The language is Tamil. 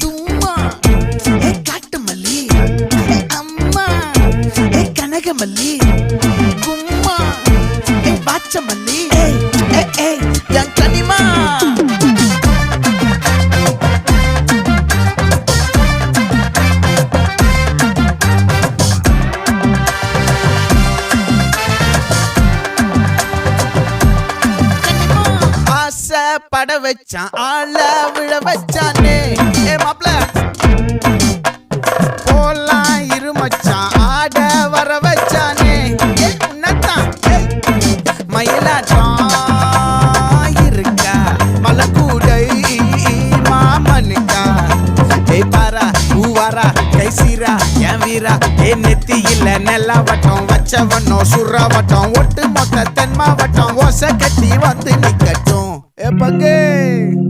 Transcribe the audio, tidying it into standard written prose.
தும்மா ஏ காட்டு மல்லி ஏ அம்மா ஏ கனகமல்லி கும்மா ஏ பாச்ச மல்லி ஏ என் கனிமா பட வச்சான் ஆள விழ வச்சானே ஏ மாப்ள போலாம் இருமச்சான் ஆட வர வச்சானே ஏ உன்னத்தான் மயிலாட்டம் இருக்கா மலக்கூடை மாமனுக்கா ஏய் பாரா பூவாரா கைசீரா என் வீரா ஏ நெத்தி இல்ல நெல்லா வட்டம் வச்சவனோ சுறா வட்டம் ஒட்டு மொத்த தென் மாவட்டம் ஓசை கட்டி வந்து நிக்கட்டும். É pra quem?